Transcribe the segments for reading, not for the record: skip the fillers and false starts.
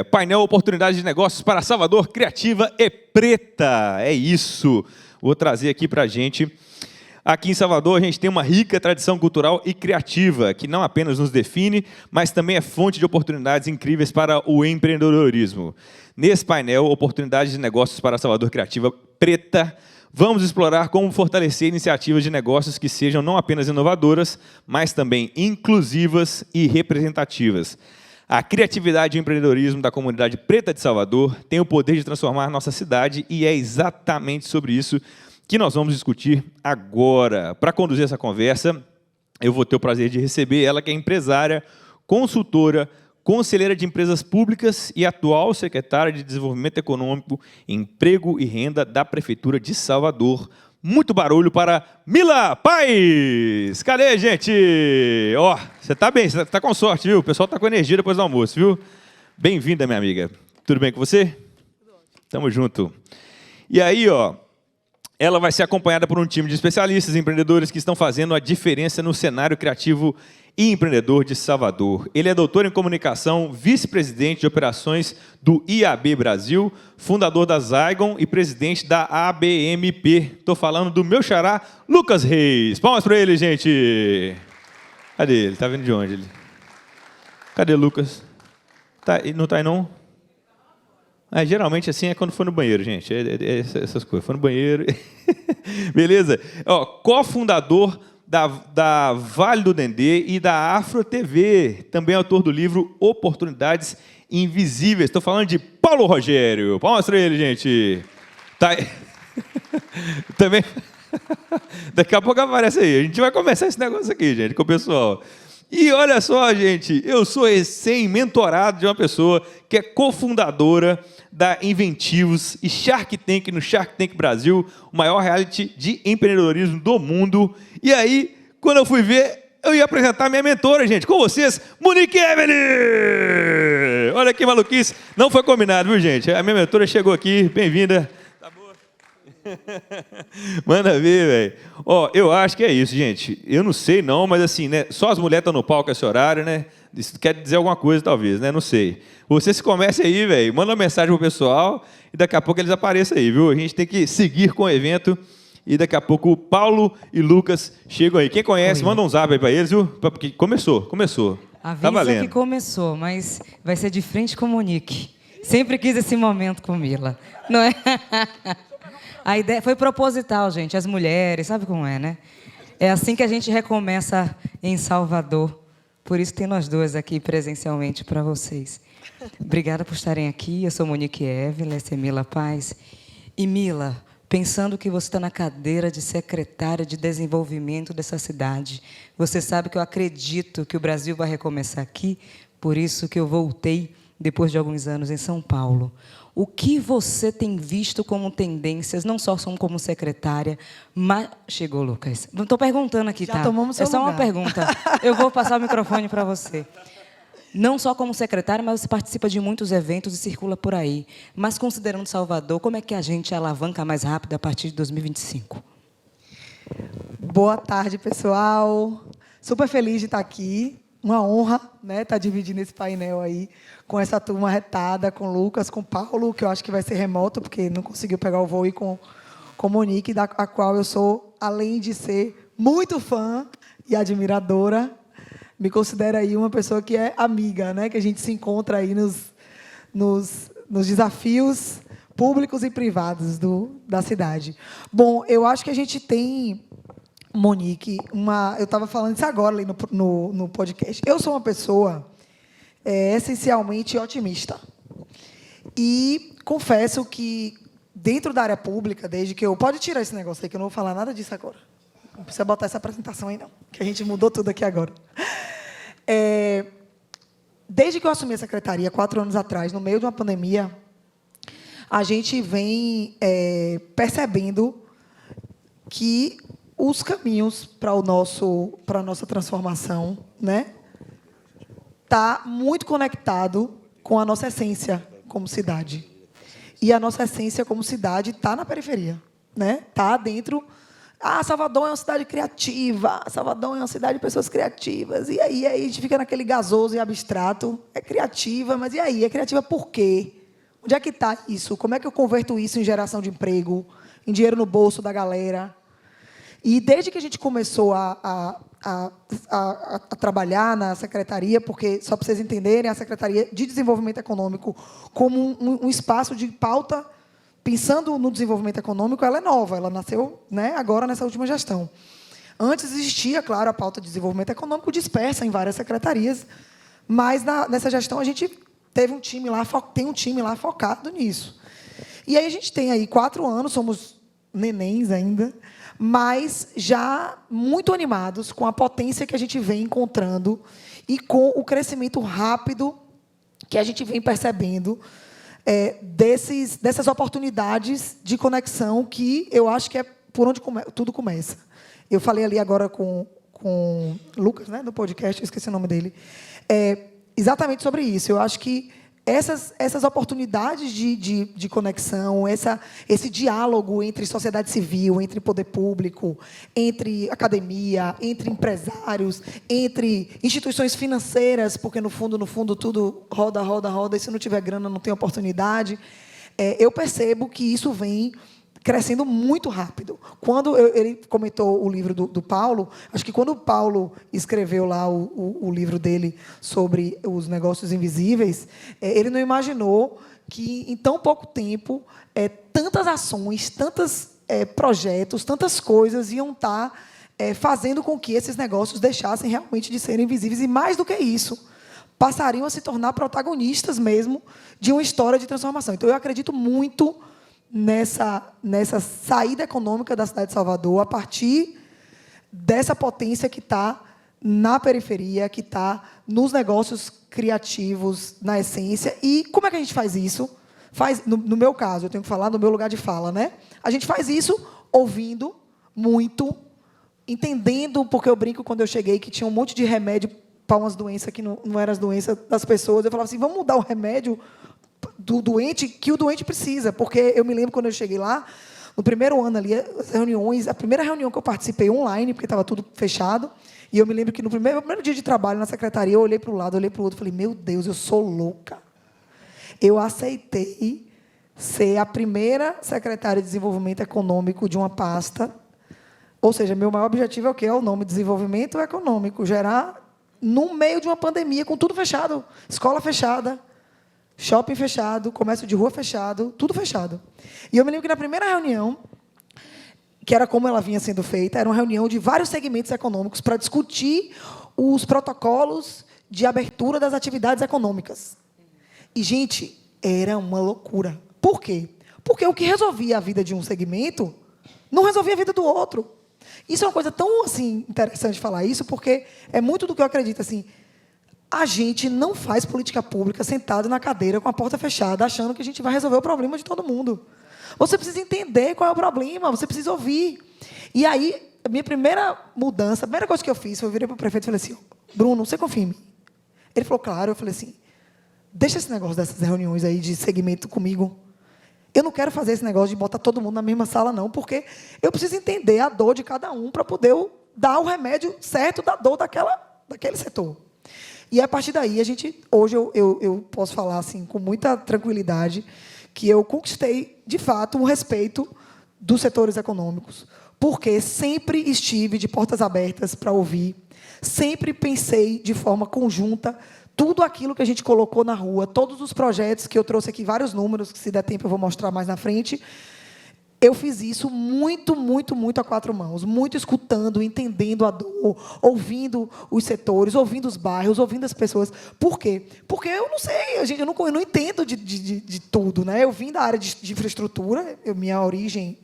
Painel Oportunidades de Negócios para Salvador, Criativa e Preta. É isso. Vou trazer aqui para a gente. Aqui em Salvador, a gente tem uma rica tradição cultural e criativa, que não apenas nos define, mas também é fonte de oportunidades incríveis para o empreendedorismo. Nesse painel, Oportunidades de Negócios para Salvador, Criativa Preta, vamos explorar como fortalecer iniciativas de negócios que sejam não apenas inovadoras, mas também inclusivas e representativas. A criatividade e o empreendedorismo da comunidade preta de Salvador tem o poder de transformar nossa cidade e é exatamente sobre isso que nós vamos discutir agora. Para conduzir essa conversa, eu vou ter o prazer de receber ela, que é empresária, consultora, conselheira de empresas públicas e atual secretária de Desenvolvimento Econômico, Emprego e Renda da Prefeitura de Salvador. Muito barulho para Mila Paz! Cadê, gente? Ó, você está bem, você está com sorte, viu? O pessoal está com energia depois do almoço, viu? Bem-vinda, minha amiga. Tudo bem com você? Tamo junto. E aí, ó, ela vai ser acompanhada por um time de especialistas e empreendedores que estão fazendo a diferença no cenário criativo e empreendedor de Salvador. Ele é doutor em comunicação, vice-presidente de operações do IAB Brasil, fundador da Zygon e presidente da ABMP. Estou falando do meu xará, Lucas Reis. Palmas para ele, gente. Cadê ele? Está vindo de onde? Ele? Cadê Lucas? Não está aí, não? Geralmente assim é quando for no banheiro, gente. Essas coisas. For no banheiro. Beleza? Ó, cofundador da Vale do Dendê e da Afro TV. Também autor do livro Oportunidades Invisíveis. Estou falando de Paulo Rogério. Palmas para ele, gente. Tá aí. Também. Daqui a pouco aparece aí. A gente vai começar esse negócio aqui, gente, com o pessoal. E olha só, gente, eu sou recém-mentorado de uma pessoa que é cofundadora da Inventivos e Shark Tank no Shark Tank Brasil, o maior reality de empreendedorismo do mundo. E aí, quando eu fui ver, eu ia apresentar minha mentora, gente, com vocês, Monique Evelyn! Olha que maluquice, não foi combinado, viu, gente? A minha mentora chegou aqui, bem-vinda. Manda ver, velho. Ó, eu acho que é isso, gente. Eu não sei não, mas assim, né? Só as mulheres estão no palco esse horário, né? Isso quer dizer alguma coisa, talvez, né? Não sei. Você se comece aí, velho. Manda uma mensagem pro pessoal e daqui a pouco eles apareçam aí, viu? A gente tem que seguir com o evento e daqui a pouco o Paulo e Lucas chegam aí. Quem conhece, manda um zap aí para eles, viu? Porque começou. Avisa tá valendo. Que começou, mas vai ser de frente com Monique. Sempre quis esse momento com Mila, não é? A ideia foi proposital, gente, as mulheres, sabe como é, né? É assim que a gente recomeça em Salvador. Por isso tem nós duas aqui presencialmente para vocês. Obrigada por estarem aqui. Eu sou Monique Evelyn, essa é Mila Paz. E Mila, pensando que você está na cadeira de secretária de desenvolvimento dessa cidade, você sabe que eu acredito que o Brasil vai recomeçar aqui, por isso que eu voltei depois de alguns anos em São Paulo. O que você tem visto como tendências, não só como secretária, mas... Chegou, Lucas. Não estou perguntando aqui, Já tá? tomamos seu É só lugar. uma pergunta. Eu vou passar o microfone para você. Não só como secretária, mas você participa de muitos eventos e circula por aí. Mas, considerando Salvador, como é que a gente alavanca mais rápido a partir de 2025? Boa tarde, pessoal. Super feliz de estar aqui. Uma honra, né, estar dividindo esse painel aí com essa turma retada, com o Lucas, com o Paulo, que eu acho que vai ser remoto, porque não conseguiu pegar o voo, e com Monique, a qual eu sou, além de ser muito fã e admiradora, me considero aí uma pessoa que é amiga, né, que a gente se encontra aí nos desafios públicos e privados da cidade. Bom, eu acho que a gente tem... Monique, eu estava falando isso agora ali no podcast. Eu sou uma pessoa essencialmente otimista. E confesso que, dentro da área pública, desde que eu... Pode tirar esse negócio aí, que eu não vou falar nada disso agora. Não precisa botar essa apresentação aí, não, que a gente mudou tudo aqui agora. Desde que eu assumi a secretaria, 4 anos atrás, no meio de uma pandemia, a gente vem percebendo que os caminhos para a nossa transformação, né, tá muito conectado com a nossa essência como cidade. E a nossa essência como cidade está na periferia, né? Está dentro Salvador é uma cidade criativa, Salvador é uma cidade de pessoas criativas. E aí a gente fica naquele gasoso e abstrato. É criativa, mas e aí? É criativa por quê? Onde é que está isso? Como é que eu converto isso em geração de emprego, em dinheiro no bolso da galera? E desde que a gente começou a trabalhar na secretaria, porque, só para vocês entenderem, a Secretaria de Desenvolvimento Econômico, como um espaço de pauta, pensando no desenvolvimento econômico, ela é nova, ela nasceu, né, agora nessa última gestão. Antes existia, claro, a pauta de desenvolvimento econômico dispersa em várias secretarias, mas nessa gestão a gente teve um time lá, tem um time lá focado nisso. E aí a gente tem aí 4 anos, somos nenéns ainda, mas já muito animados com a potência que a gente vem encontrando e com o crescimento rápido que a gente vem percebendo dessas oportunidades de conexão que eu acho que é por onde tudo começa. Eu falei ali agora com Lucas, né, no podcast, eu esqueci o nome dele, exatamente sobre isso. Eu acho que essas oportunidades de conexão, esse diálogo entre sociedade civil, entre poder público, entre academia, entre empresários, entre instituições financeiras, porque, no fundo, tudo roda, e se não tiver grana, não tem oportunidade. Eu percebo que isso vem crescendo muito rápido. Quando ele comentou o livro do Paulo, acho que quando o Paulo escreveu lá o livro dele sobre os negócios invisíveis, ele não imaginou que, em tão pouco tempo, tantas ações, tantos projetos, tantas coisas iam estar fazendo com que esses negócios deixassem realmente de serem invisíveis. E, mais do que isso, passariam a se tornar protagonistas mesmo de uma história de transformação. Então, eu acredito muito nessa saída econômica da cidade de Salvador, a partir dessa potência que está na periferia, que está nos negócios criativos, na essência. E como é que a gente faz isso? No meu caso, eu tenho que falar no meu lugar de fala, né? A gente faz isso ouvindo muito, entendendo, porque eu brinco quando eu cheguei que tinha um monte de remédio para umas doenças que não eram as doenças das pessoas. Eu falava assim, vamos mudar o remédio do doente, que o doente precisa. Porque eu me lembro, quando eu cheguei lá, no primeiro ano ali, as reuniões, a primeira reunião que eu participei online, porque estava tudo fechado, e eu me lembro que no primeiro dia de trabalho na secretaria, eu olhei para um lado, olhei para o outro, falei, meu Deus, eu sou louca. Eu aceitei ser a primeira secretária de desenvolvimento econômico de uma pasta, ou seja, meu maior objetivo é o quê? É o nome, desenvolvimento econômico, gerar no meio de uma pandemia, com tudo fechado, escola fechada, shopping fechado, comércio de rua fechado, tudo fechado. E eu me lembro que na primeira reunião, que era como ela vinha sendo feita, era uma reunião de vários segmentos econômicos para discutir os protocolos de abertura das atividades econômicas. E, gente, era uma loucura. Por quê? Porque o que resolvia a vida de um segmento não resolvia a vida do outro. Isso é uma coisa tão, assim, interessante falar isso, porque é muito do que eu acredito, assim. A gente não faz política pública sentado na cadeira com a porta fechada, achando que a gente vai resolver o problema de todo mundo. Você precisa entender qual é o problema, você precisa ouvir. E aí, a minha primeira mudança, a primeira coisa que eu fiz, foi eu virei para o prefeito e falei assim, Bruno, você confia em mim? Ele falou, claro. Eu falei assim, deixa esse negócio dessas reuniões aí de segmento comigo. Eu não quero fazer esse negócio de botar todo mundo na mesma sala, não, porque eu preciso entender a dor de cada um para poder dar o remédio certo da dor daquele setor. E, a partir daí, hoje eu posso falar assim, com muita tranquilidade que eu conquistei, de fato, o respeito dos setores econômicos, porque sempre estive de portas abertas para ouvir, sempre pensei de forma conjunta tudo aquilo que a gente colocou na rua, todos os projetos que eu trouxe aqui, vários números, que, se der tempo, eu vou mostrar mais na frente. Eu fiz isso muito, muito, muito a 4 mãos, muito escutando, entendendo a dor, ouvindo os setores, ouvindo os bairros, ouvindo as pessoas. Por quê? Porque eu não sei, eu não entendo de tudo, né? Eu vim da área de infraestrutura, minha origem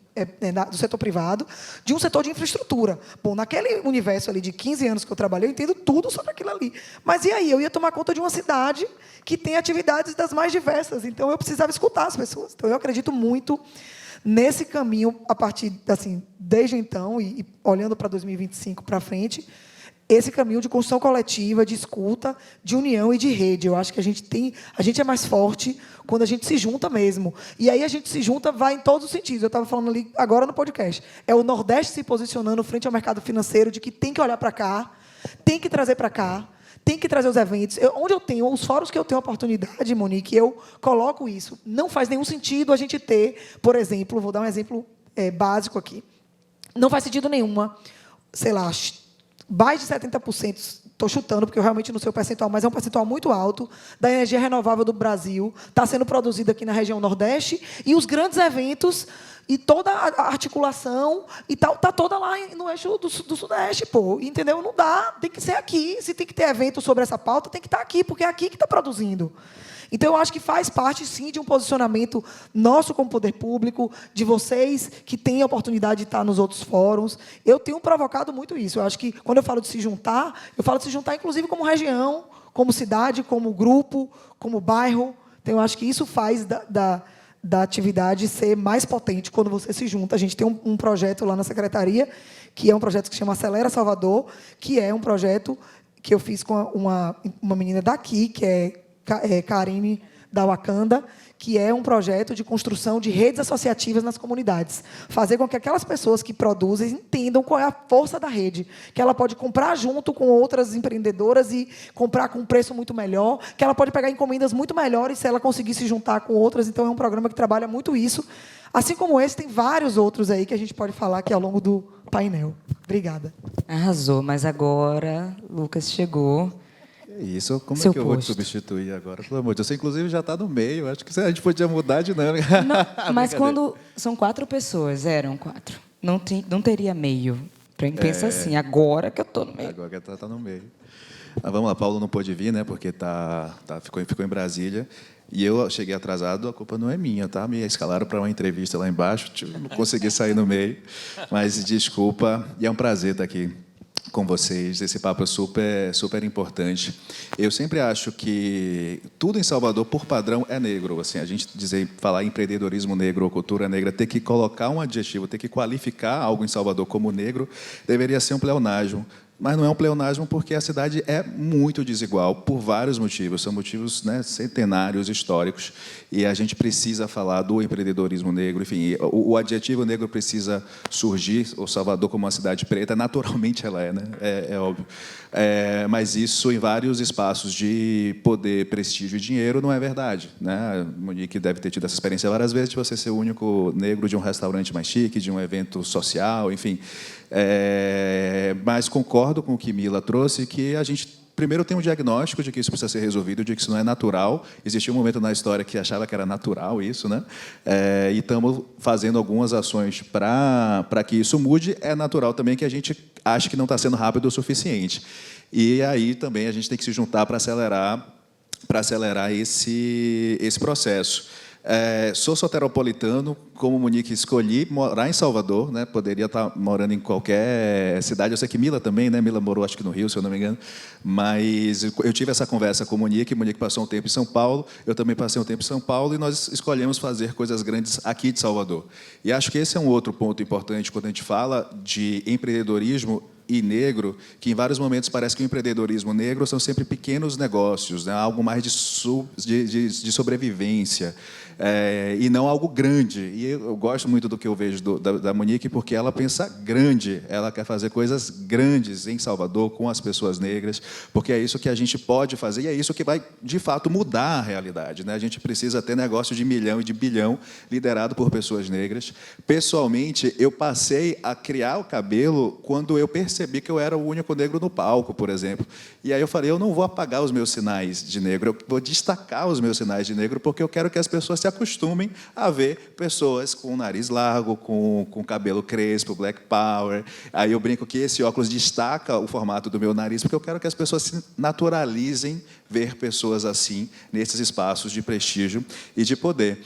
do setor privado, de um setor de infraestrutura. Bom, naquele universo ali de 15 anos que eu trabalhei, eu entendo tudo sobre aquilo ali. Mas e aí? Eu ia tomar conta de uma cidade que tem atividades das mais diversas, então eu precisava escutar as pessoas. Então, eu acredito muito nesse caminho, a partir, assim, desde então, e olhando para 2025 para frente, esse caminho de construção coletiva, de escuta, de união e de rede. Eu acho que a gente é mais forte quando a gente se junta mesmo. E aí a gente se junta, vai em todos os sentidos. Eu estava falando ali agora no podcast. É o Nordeste se posicionando frente ao mercado financeiro de que tem que olhar para cá, tem que trazer para cá, tem que trazer os eventos. Onde eu tenho, os fóruns que eu tenho oportunidade, Monique, eu coloco isso. Não faz nenhum sentido a gente ter, por exemplo, vou dar um exemplo básico aqui. Não faz sentido nenhuma, sei lá, mais de 70%, estou chutando, porque eu realmente não sei o percentual, mas é um percentual muito alto, da energia renovável do Brasil está sendo produzida aqui na região Nordeste, e os grandes eventos e toda a articulação e tal está toda lá no eixo do Sudeste, pô. Entendeu? Não dá, tem que ser aqui. Se tem que ter evento sobre essa pauta, tem que estar aqui, porque é aqui que está produzindo. Então, eu acho que faz parte, sim, de um posicionamento nosso como poder público, de vocês que têm a oportunidade de estar nos outros fóruns. Eu tenho provocado muito isso. Eu acho que, quando eu falo de se juntar, eu falo de se juntar, inclusive, como região, como cidade, como grupo, como bairro. Então, eu acho que isso faz da atividade ser mais potente quando você se junta. A gente tem um projeto lá na secretaria, que é um projeto que se chama Acelera Salvador, que é um projeto que eu fiz com uma menina daqui, que é Karine da Wakanda, que é um projeto de construção de redes associativas nas comunidades. Fazer com que aquelas pessoas que produzem entendam qual é a força da rede, que ela pode comprar junto com outras empreendedoras e comprar com um preço muito melhor, que ela pode pegar encomendas muito melhores se ela conseguir se juntar com outras. Então, é um programa que trabalha muito isso. Assim como esse, tem vários outros aí que a gente pode falar aqui ao longo do painel. Obrigada. Arrasou, mas agora Lucas chegou. Isso, como Seu é que eu vou te posto. substituir agora? Pelo amor de Deus, você inclusive já está no meio, acho que a gente podia mudar a dinâmica. Não, mas quando são 4 pessoas, eram 4, não teria meio. Pensa assim, agora que eu estou no meio. Agora que está no meio. Ah, vamos lá, Paulo não pôde vir, né? Porque ficou em Brasília. E eu cheguei atrasado, a culpa não é minha, tá? Me escalaram para uma entrevista lá embaixo, não consegui sair no meio. Mas desculpa, e é um prazer estar aqui com vocês. Esse papo é super, super importante. Eu sempre acho que tudo em Salvador, por padrão, é negro. Assim, a gente falar empreendedorismo negro ou cultura negra, ter que colocar um adjetivo, ter que qualificar algo em Salvador como negro, deveria ser um pleonasmo. Mas não é um pleonasmo porque a cidade é muito desigual por vários motivos. São motivos, né, centenários, históricos. E a gente precisa falar do empreendedorismo negro. Enfim, o adjetivo negro precisa surgir. O Salvador, como uma cidade preta, naturalmente ela é, né? É óbvio. Mas isso, em vários espaços de poder, prestígio e dinheiro, não é verdade, né? A Monique deve ter tido essa experiência várias vezes, de você ser o único negro de um restaurante mais chique, de um evento social, enfim. Mas concordo com o que Mila trouxe, que a gente primeiro tem um diagnóstico de que isso precisa ser resolvido, de que isso não é natural. Existia um momento na história que achava que era natural isso, né? E estamos fazendo algumas ações para que isso mude. É natural também que a gente ache que não está sendo rápido o suficiente. E aí também a gente tem que se juntar para acelerar esse processo. Sou soteropolitano, como Monique, escolhi morar em Salvador, né? Poderia estar morando em qualquer cidade. Eu sei que Mila também, né? Mila morou, acho que no Rio, se eu não me engano. Mas eu tive essa conversa com Monique passou um tempo em São Paulo, eu também passei um tempo em São Paulo, e nós escolhemos fazer coisas grandes aqui de Salvador. E acho que esse é um outro ponto importante quando a gente fala de empreendedorismo e negro, que em vários momentos parece que o empreendedorismo negro são sempre pequenos negócios, né? Algo mais de sobrevivência, e não algo grande. E eu gosto muito do que eu vejo da Monique, porque ela pensa grande, ela quer fazer coisas grandes em Salvador com as pessoas negras, porque é isso que a gente pode fazer e é isso que vai, de fato, mudar a realidade, né? A gente precisa ter negócio de milhão e de bilhão liderado por pessoas negras. Pessoalmente, eu passei a criar o cabelo quando eu percebi que eu era o único negro no palco, por exemplo. E aí eu falei, eu não vou apagar os meus sinais de negro, eu vou destacar os meus sinais de negro, porque eu quero que as pessoas se acostumem a ver pessoas com nariz largo, com cabelo crespo, black power. Aí eu brinco que esse óculos destaca o formato do meu nariz, porque eu quero que as pessoas se naturalizem ver pessoas assim nesses espaços de prestígio e de poder.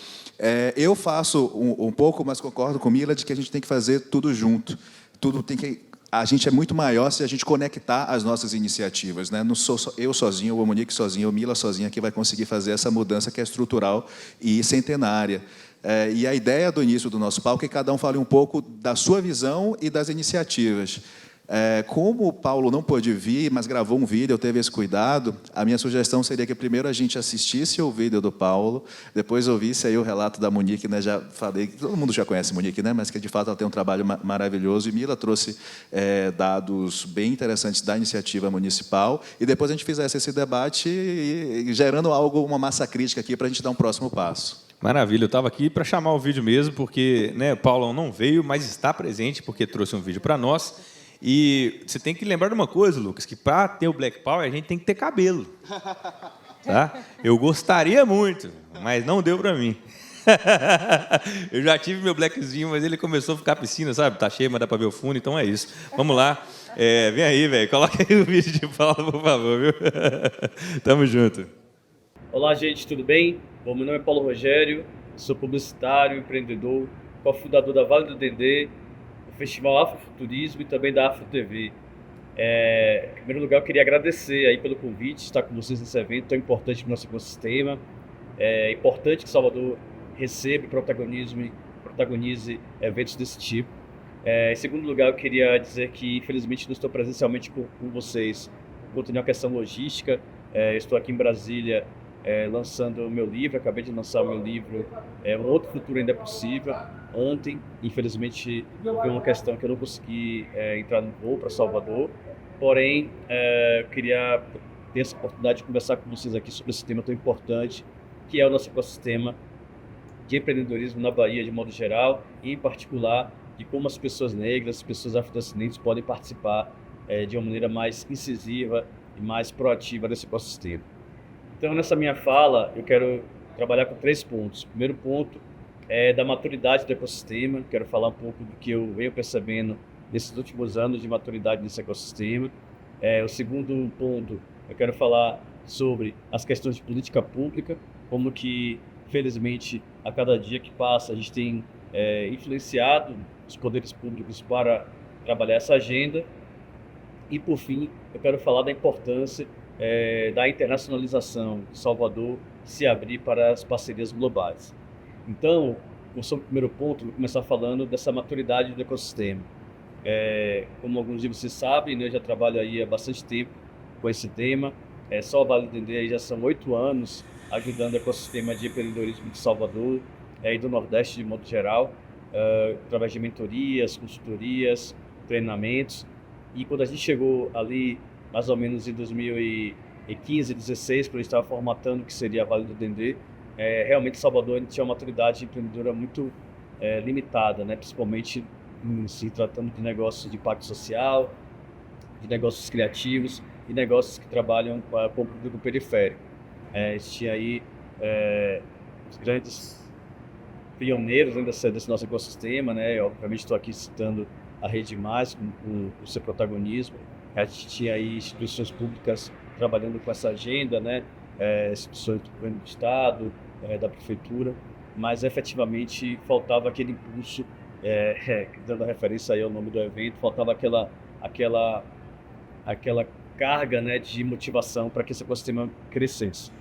Eu faço um pouco, mas concordo com Mila, de que a gente tem que fazer tudo junto. A gente é muito maior se a gente conectar as nossas iniciativas, né? Não sou eu sozinho, ou a Monique sozinha, ou Mila sozinha que vai conseguir fazer essa mudança que é estrutural e centenária. E a ideia do início do nosso palco é que cada um fale um pouco da sua visão e das iniciativas. Como o Paulo não pôde vir, mas gravou um vídeo, eu teve esse cuidado, a minha sugestão seria que primeiro a gente assistisse o vídeo do Paulo, depois ouvisse aí o relato da Monique, né? Já falei, todo mundo já conhece a Monique, né? Mas que de fato ela tem um trabalho maravilhoso, e Mila trouxe dados bem interessantes da iniciativa municipal, e depois a gente fizesse esse debate e gerando uma massa crítica aqui para a gente dar um próximo passo. Maravilha, eu estava aqui para chamar o vídeo mesmo, porque o Paulão não veio, mas está presente, porque trouxe um vídeo para nós. E você tem que lembrar de uma coisa, Lucas, que para ter o Black Power, a gente tem que ter cabelo. Tá? Eu gostaria muito, mas não deu para mim. Eu já tive meu blackzinho, mas ele começou a ficar piscina, sabe? Tá cheio, mas dá para ver o fundo, então é isso. Vamos lá. Vem aí, velho. Coloca aí o vídeo de Paulo, por favor, viu? Tamo junto. Olá, gente, tudo bem? Bom, meu nome é Paulo Rogério, sou publicitário, empreendedor, cofundador da Vale do Dendê, do Festival Afrofuturismo e também da Afro TV. Em primeiro lugar, eu queria agradecer aí pelo convite, estar com vocês nesse evento tão importante para o nosso ecossistema. É importante que Salvador receba e protagonize eventos desse tipo. Em segundo lugar, eu queria dizer que, infelizmente, não estou presencialmente com vocês por conta de uma questão logística. Estou aqui em Brasília lançando o meu livro, acabei de lançar o meu livro, Um Outro Futuro Ainda é Possível, ontem. Infelizmente, foi uma questão que eu não consegui entrar no voo para Salvador, porém, eu queria ter essa oportunidade de conversar com vocês aqui sobre esse tema tão importante, que é o nosso ecossistema de empreendedorismo na Bahia, de modo geral, e em particular, de como as pessoas negras, as pessoas afrodescendentes podem participar de uma maneira mais incisiva e mais proativa desse ecossistema. Então, nessa minha fala, eu quero trabalhar com 3 pontos. O primeiro ponto é da maturidade do ecossistema. Quero falar um pouco do que eu venho percebendo nesses últimos anos de maturidade desse ecossistema. O segundo ponto, eu quero falar sobre as questões de política pública, como que, felizmente, a cada dia que passa, a gente tem influenciado os poderes públicos para trabalhar essa agenda. E, por fim, eu quero falar da importância da internacionalização de Salvador se abrir para as parcerias globais. Então, sobre o primeiro ponto, vou começar falando dessa maturidade do ecossistema. Como alguns de vocês sabem, né, eu já trabalho aí há bastante tempo com esse tema. Só o Vale do Dendê já são 8 anos ajudando o ecossistema de empreendedorismo de Salvador e do Nordeste de modo geral, através de mentorias, consultorias, treinamentos. E quando a gente chegou ali, mais ou menos em 2015, 2016, quando a gente estava formatando o que seria a Vale do Dendê, realmente Salvador tinha uma maturidade empreendedora muito limitada, né? Principalmente se tratando de negócios de impacto social, de negócios criativos e negócios que trabalham com o público periférico. Existia aí os grandes pioneiros desse nosso ecossistema, né? Eu, obviamente, estou aqui citando a Rede Mais, com o seu protagonismo. A gente tinha aí instituições públicas trabalhando com essa agenda, né? Instituições do governo do Estado, da Prefeitura, mas efetivamente faltava aquele impulso, dando referência aí ao nome do evento, faltava aquela carga, né, de motivação para que esse ecossistema crescesse.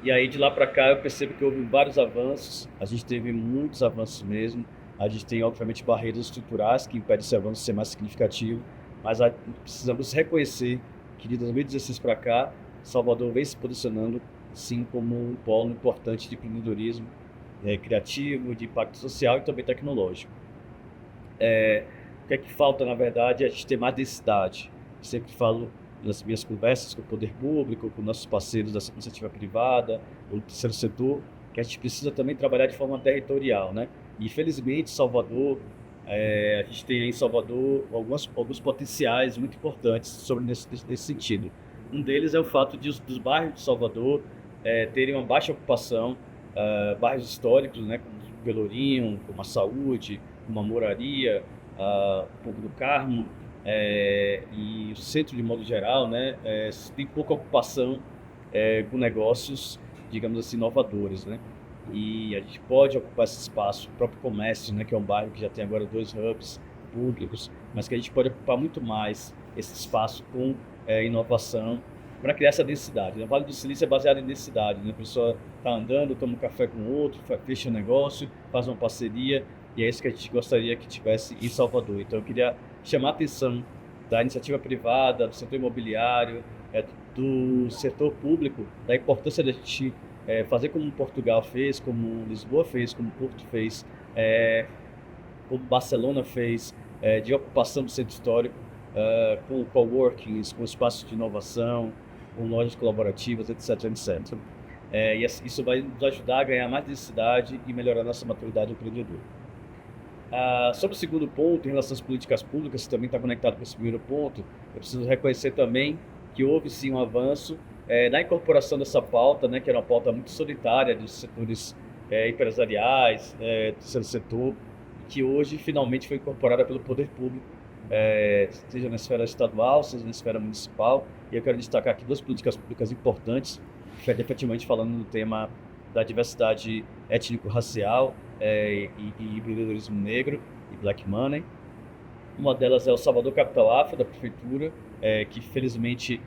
E aí, de lá para cá, eu percebo que houve vários avanços, a gente teve muitos avanços mesmo. A gente tem, obviamente, barreiras estruturais que impedem esse avanço ser mais significativo, mas precisamos reconhecer que de 2016 para cá, Salvador vem se posicionando, sim, como um polo importante de empreendedorismo criativo, de impacto social e também tecnológico. O que é que falta, na verdade, é a gente ter mais densidade. Eu sempre falo nas minhas conversas com o poder público, com nossos parceiros da iniciativa privada, do terceiro setor, que a gente precisa também trabalhar de forma territorial, né? E, felizmente, Salvador, a gente tem aí em Salvador alguns potenciais muito importantes nesse sentido. Um deles é o fato de os bairros de Salvador terem uma baixa ocupação, bairros históricos, né, como o Pelourinho, como a Saúde, como a Moraria, Pouco do Carmo, e o centro de modo geral, né, tem pouca ocupação com negócios, digamos assim, inovadores, né? E a gente pode ocupar esse espaço, o próprio comércio, né, que é um bairro que já tem agora 2 hubs públicos, mas que a gente pode ocupar muito mais esse espaço com inovação para criar essa densidade. O Vale do Silício é baseado em densidade, né? A pessoa está andando, toma um café com o outro, fecha um negócio, faz uma parceria, e é isso que a gente gostaria que tivesse em Salvador. Então eu queria chamar a atenção da iniciativa privada, do setor imobiliário, do setor público, da importância da gente fazer como Portugal fez, como Lisboa fez, como Porto fez, como Barcelona fez, de ocupação do centro histórico, com coworkings, com espaços de inovação, com lojas colaborativas, etc, etc. E isso vai nos ajudar a ganhar mais densidade e melhorar nossa maturidade empreendedora. Sobre o segundo ponto, em relação às políticas públicas, que também está conectado com esse primeiro ponto, eu preciso reconhecer também que houve sim um avanço na incorporação dessa pauta, né, que era uma pauta muito solitária dos setores empresariais, do terceiro setor, que hoje finalmente foi incorporada pelo poder público, seja na esfera estadual, seja na esfera municipal. E eu quero destacar aqui duas políticas públicas importantes, efetivamente falando do tema da diversidade étnico-racial e empreendedorismo negro e black money. Uma delas é o Salvador Capital Afro, da Prefeitura, que felizmente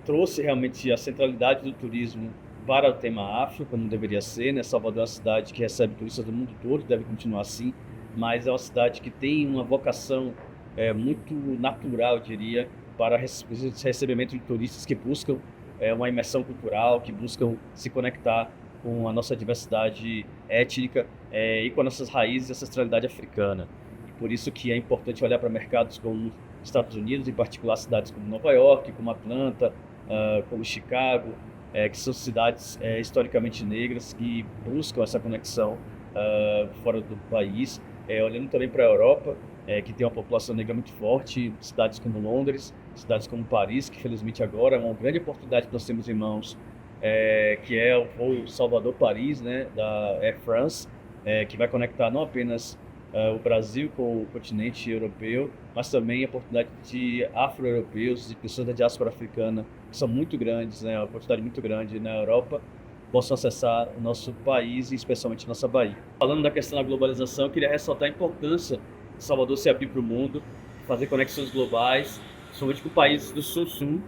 trouxe realmente a centralidade do turismo para o tema afro, como deveria ser, né? Salvador é uma cidade que recebe turistas do mundo todo, deve continuar assim, mas é uma cidade que tem uma vocação muito natural, eu diria, para recebimento de turistas que buscam uma imersão cultural, que buscam se conectar com a nossa diversidade étnica e com as nossas raízes e ancestralidade africana. E por isso que é importante olhar para mercados como Estados Unidos, em particular cidades como Nova York, como Atlanta, como Chicago, que são cidades historicamente negras que buscam essa conexão fora do país. Olhando também para a Europa, que tem uma população negra muito forte, cidades como Londres, cidades como Paris, que felizmente agora é uma grande oportunidade que nós temos em mãos, que é o voo Salvador-Paris, né, da Air France, que vai conectar não apenas o Brasil com o continente europeu, mas também a oportunidade de afro-europeus, de pessoas da diáspora africana, que são muito grandes, né, uma quantidade muito grande na Europa, possam acessar o nosso país e especialmente nossa Bahia. Falando da questão da globalização, eu queria ressaltar a importância de Salvador se abrir para o mundo, fazer conexões globais, somente com países do Sul-Sul,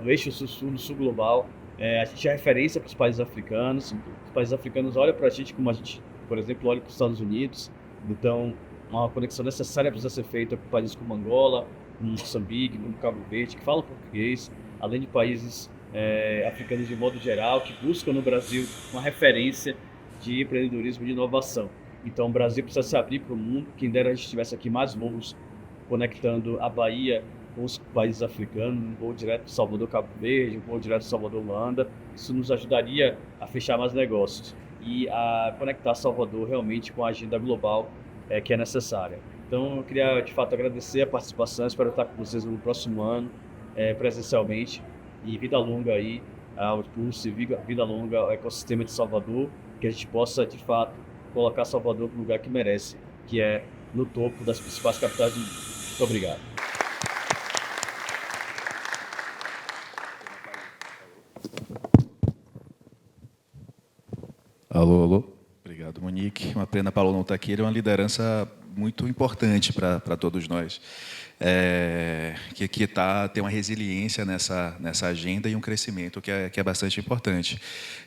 do eixo Sul-Sul, do Sul global. A gente é referência para os países africanos. Os países africanos olham para a gente como a gente, por exemplo, olha para os Estados Unidos. Então, uma conexão necessária precisa ser feita com países como Angola, como Moçambique, como Cabo Verde, que falam português, além de países africanos de modo geral, que buscam no Brasil uma referência de empreendedorismo e de inovação. Então, o Brasil precisa se abrir para o mundo. Quem dera a gente tivesse aqui mais voos conectando a Bahia com os países africanos, um voo direto de Salvador, Cabo Verde, um voo direto de Salvador, Holanda. Isso nos ajudaria a fechar mais negócios e a conectar Salvador realmente com a agenda global que é necessária. Então, eu queria, de fato, agradecer a participação, espero estar com vocês no próximo ano, presencialmente, e vida longa aí ao Pulse, vida longa ao ecossistema de Salvador, que a gente possa, de fato, colocar Salvador no lugar que merece, que é no topo das principais capitais do mundo. Muito obrigado. Alô, alô. Obrigado, Monique. Uma pena Paulo não estar aqui. Ele é uma liderança muito importante para todos nós, que tem uma resiliência nessa agenda e um crescimento que é bastante importante.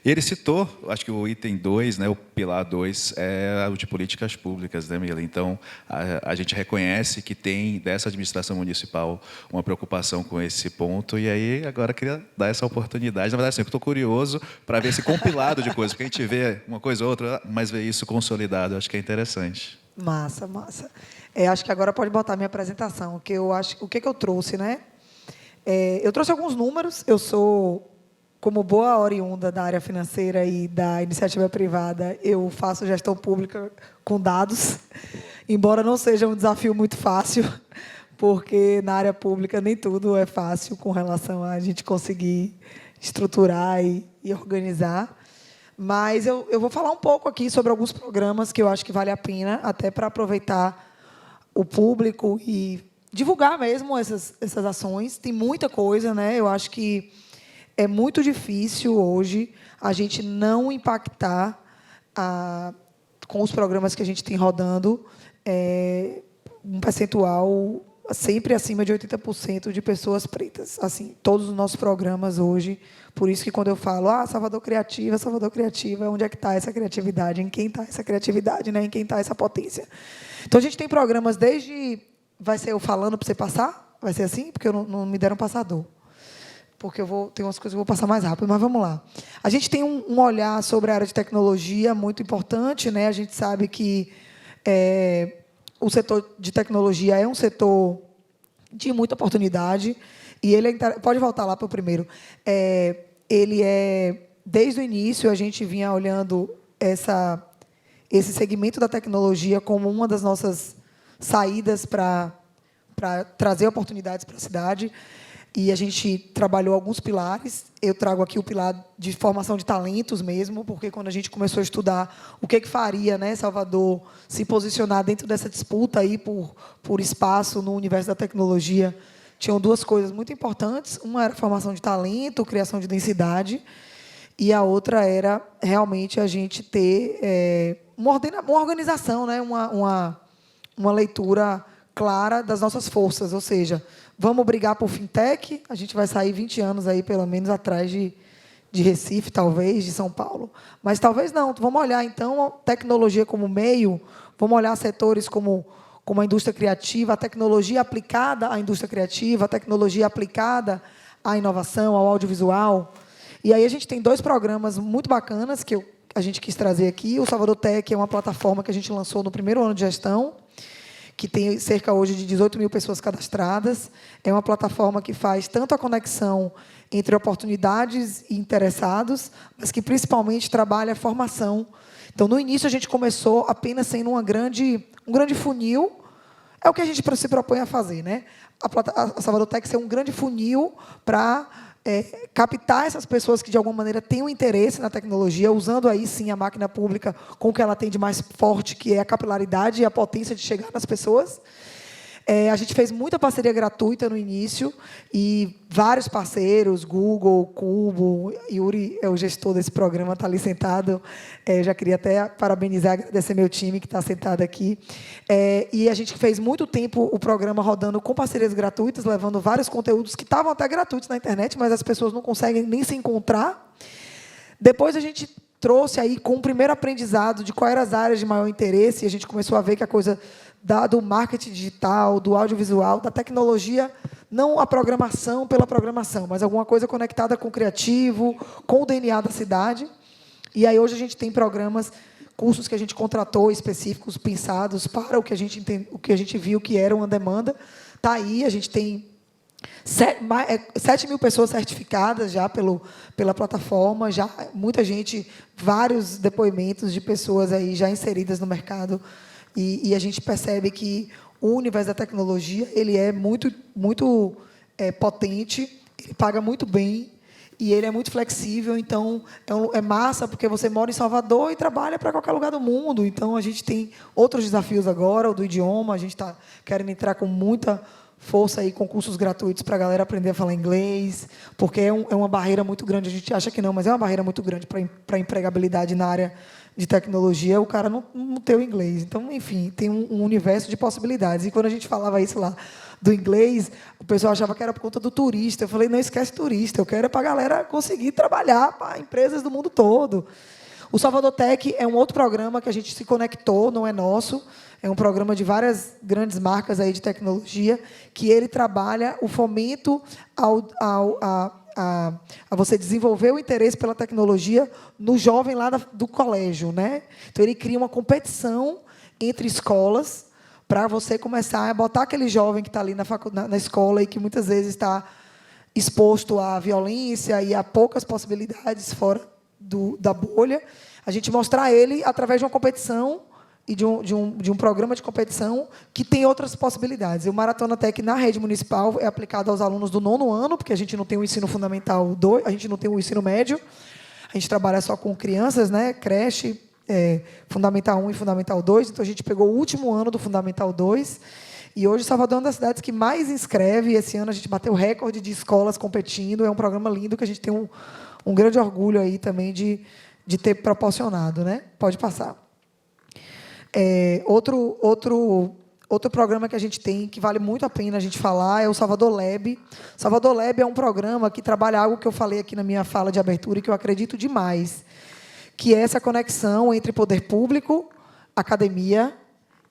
Ele citou, acho que o item 2, né, o pilar 2, é o de políticas públicas, né, Mila? Então, a gente reconhece que tem, dessa administração municipal, uma preocupação com esse ponto, e aí agora queria dar essa oportunidade. Na verdade, assim, eu estou curioso para ver esse compilado de coisas, porque a gente vê uma coisa ou outra, mas ver isso consolidado, eu acho que é interessante. Massa, massa. Acho que agora pode botar minha apresentação, que eu acho, o que eu trouxe, né? Eu trouxe alguns números. Eu sou, como boa oriunda da área financeira e da iniciativa privada, eu faço gestão pública com dados, embora não seja um desafio muito fácil, porque na área pública nem tudo é fácil com relação a gente conseguir estruturar e organizar. Mas eu vou falar um pouco aqui sobre alguns programas que eu acho que vale a pena, até para aproveitar o público e divulgar mesmo essas ações. Tem muita coisa, né? Eu acho que é muito difícil hoje a gente não impactar com os programas que a gente tem rodando um percentual sempre acima de 80% de pessoas pretas. Assim, todos os nossos programas hoje. Por isso que quando eu falo, Salvador Criativa, onde é que está essa criatividade? Em quem está essa criatividade, né? Em quem está essa potência? Então, a gente tem programas desde... Vai ser eu falando para você passar? Vai ser assim? Porque não me deram passador. Porque tem umas coisas que eu vou passar mais rápido, mas vamos lá. A gente tem um olhar sobre a área de tecnologia muito importante, né? A gente sabe que o setor de tecnologia é um setor de muita oportunidade, e ele pode voltar lá para o primeiro. Ele desde o início, a gente vinha olhando esse segmento da tecnologia como uma das nossas saídas para trazer oportunidades para a cidade. E a gente trabalhou alguns pilares. Eu trago aqui o pilar de formação de talentos mesmo, porque quando a gente começou a estudar o que faria, né, Salvador se posicionar dentro dessa disputa aí por espaço no universo da tecnologia, tinham duas coisas muito importantes. Uma era a formação de talento, criação de densidade, e a outra era realmente a gente ter uma organização, né, uma leitura clara das nossas forças, ou seja, vamos brigar por fintech, a gente vai sair 20 anos aí, pelo menos, atrás de Recife, talvez, de São Paulo. Mas talvez não. Vamos olhar, então, a tecnologia como meio, vamos olhar setores como a indústria criativa, a tecnologia aplicada à indústria criativa, a tecnologia aplicada à inovação, ao audiovisual. E aí a gente tem 2 programas muito bacanas que a gente quis trazer aqui. O Salvador Tech é uma plataforma que a gente lançou no primeiro ano de gestão, que tem cerca hoje de 18 mil pessoas cadastradas. É uma plataforma que faz tanto a conexão entre oportunidades e interessados, mas que principalmente trabalha a formação. Então, no início, a gente começou apenas sendo um grande funil. É o que a gente se propõe a fazer, né? A Salvador Tech ser um grande funil para captar essas pessoas que, de alguma maneira, têm um interesse na tecnologia, usando aí, sim, a máquina pública com o que ela tem de mais forte, que é a capilaridade e a potência de chegar nas pessoas. A gente fez muita parceria gratuita no início, e vários parceiros, Google, Cubo, Yuri é o gestor desse programa, está ali sentado. Eu já queria até parabenizar, agradecer meu time que está sentado aqui. E a gente fez muito tempo o programa rodando com parcerias gratuitas, levando vários conteúdos que estavam até gratuitos na internet, mas as pessoas não conseguem nem se encontrar. Depois a gente trouxe aí com o primeiro aprendizado de quais eram as áreas de maior interesse, e a gente começou a ver que a coisa do marketing digital, do audiovisual, da tecnologia, não a programação pela programação, mas alguma coisa conectada com o criativo, com o DNA da cidade. E aí hoje a gente tem programas, cursos que a gente contratou específicos, pensados para o que a gente viu que era uma demanda. Está aí, a gente tem 7 mil pessoas certificadas já pela plataforma, já muita gente, vários depoimentos de pessoas aí já inseridas no mercado. E a gente percebe que o universo da tecnologia ele é muito potente, ele paga muito bem e ele é muito flexível. Então, é massa, porque você mora em Salvador e trabalha para qualquer lugar do mundo. Então, a gente tem outros desafios agora, o do idioma. A gente está querendo entrar com muita força aí com cursos gratuitos para a galera aprender a falar inglês, porque é uma barreira muito grande. A gente acha que não, mas é uma barreira muito grande para a empregabilidade na área de tecnologia, o cara não ter o inglês. Então, enfim, tem um universo de possibilidades. E quando a gente falava isso lá do inglês, o pessoal achava que era por conta do turista. Eu falei, não esquece turista, eu quero é para a galera conseguir trabalhar para empresas do mundo todo. O Salvador Tech é um outro programa que a gente se conectou, não é nosso, é um programa de várias grandes marcas aí de tecnologia, que ele trabalha o fomento a você desenvolver o interesse pela tecnologia no jovem lá do colégio, né? Então, ele cria uma competição entre escolas para você começar a botar aquele jovem que está ali na escola e que muitas vezes está exposto à violência e a poucas possibilidades fora da bolha, a gente mostrar ele através de uma competição e de um programa de competição que tem outras possibilidades. O Maratona Tech, na rede municipal, é aplicado aos alunos do 9º ano, porque a gente não tem o ensino fundamental 2, a gente não tem o ensino médio, a gente trabalha só com crianças, né? Creche, Fundamental 1 e Fundamental 2, então a gente pegou o último ano do Fundamental 2, e hoje Salvador é uma das cidades que mais inscreve, e esse ano a gente bateu o recorde de escolas competindo, é um programa lindo que a gente tem um grande orgulho aí também de ter proporcionado, né? Pode passar. Outro programa que a gente tem, que vale muito a pena a gente falar, é o Salvador Lab. Salvador Lab é um programa que trabalha algo que eu falei aqui na minha fala de abertura e que eu acredito demais, que é essa conexão entre poder público, academia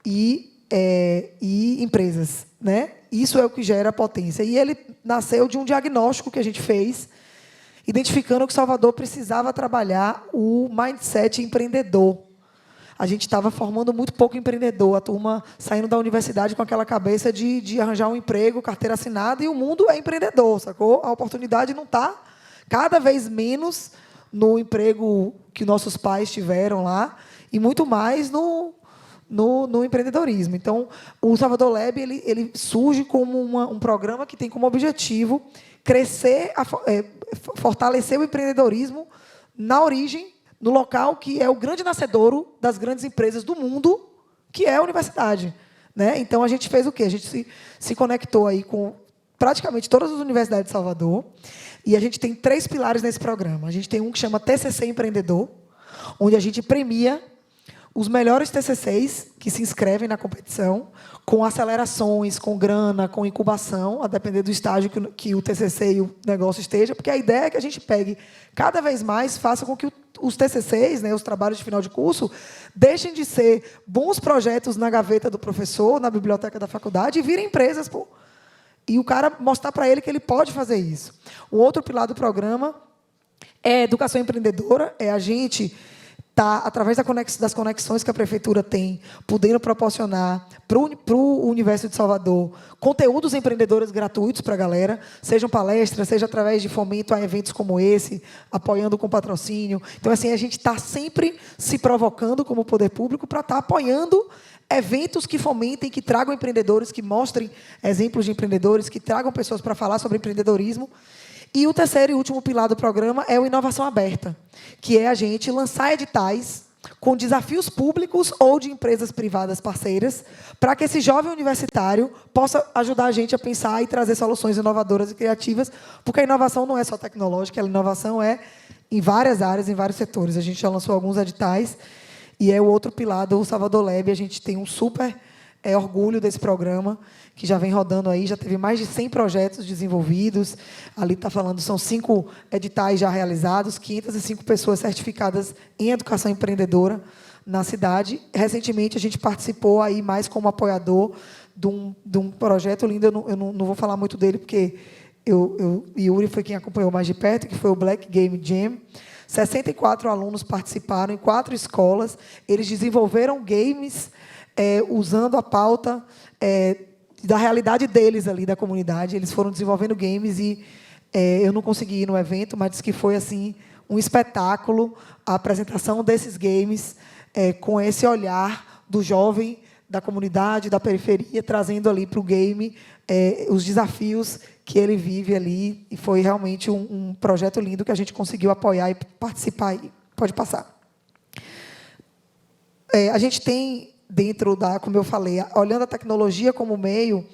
e e empresas, né? Isso é o que gera potência. E ele nasceu de um diagnóstico que a gente fez, identificando que Salvador precisava trabalhar o mindset empreendedor. A gente estava formando muito pouco empreendedor, a turma saindo da universidade com aquela cabeça de arranjar um emprego, carteira assinada, e o mundo é empreendedor, sacou? A oportunidade não está cada vez menos no emprego que nossos pais tiveram lá, e muito mais no empreendedorismo. Então, o Salvador Lab ele surge como um programa que tem como objetivo crescer, fortalecer o empreendedorismo na origem, no local que é o grande nascedouro das grandes empresas do mundo, que é a universidade, né? Então, a gente fez o quê? A gente se conectou aí com praticamente todas as universidades de Salvador, e a gente tem 3 pilares nesse programa. A gente tem um que chama TCC Empreendedor, onde a gente premia os melhores TCCs que se inscrevem na competição, com acelerações, com grana, com incubação, a depender do estágio que o TCC e o negócio esteja, porque a ideia é que a gente pegue cada vez mais, faça com que os TCCs, né, os trabalhos de final de curso, deixem de ser bons projetos na gaveta do professor, na biblioteca da faculdade, e virem empresas, pô. E o cara mostrar para ele que ele pode fazer isso. O outro pilar do programa é educação empreendedora, é a gente tá, através das conexões que a prefeitura tem, podendo proporcionar para o universo de Salvador conteúdos empreendedores gratuitos para a galera, sejam palestras, seja através de fomento a eventos como esse, apoiando com patrocínio. Então, assim, a gente está sempre se provocando como poder público para estar apoiando eventos que fomentem, que tragam empreendedores, que mostrem exemplos de empreendedores, que tragam pessoas para falar sobre empreendedorismo. E o terceiro e último pilar do programa é o Inovação Aberta, que é a gente lançar editais com desafios públicos ou de empresas privadas parceiras, para que esse jovem universitário possa ajudar a gente a pensar e trazer soluções inovadoras e criativas, porque a inovação não é só tecnológica, a inovação é em várias áreas, em vários setores. A gente já lançou alguns editais, e é o outro pilar do Salvador Lab. A gente tem um super orgulho desse programa, que já vem rodando aí, já teve mais de 100 projetos desenvolvidos. Ali está falando, são 5 editais já realizados, 505 pessoas certificadas em educação empreendedora na cidade. Recentemente, a gente participou aí mais como apoiador de um projeto lindo. Eu não vou falar muito dele, porque Yuri foi quem acompanhou mais de perto, que foi o Black Game Jam. 64 alunos participaram em 4 escolas. Eles desenvolveram games usando a pauta da realidade deles ali, da comunidade. Eles foram desenvolvendo games e eu não consegui ir no evento, mas disse que foi assim um espetáculo a apresentação desses games com esse olhar do jovem, da comunidade, da periferia, trazendo ali para o game os desafios que ele vive ali. E foi realmente um projeto lindo que a gente conseguiu apoiar e participar aí. Pode passar. A gente tem dentro da, como eu falei, olhando a tecnologia como meio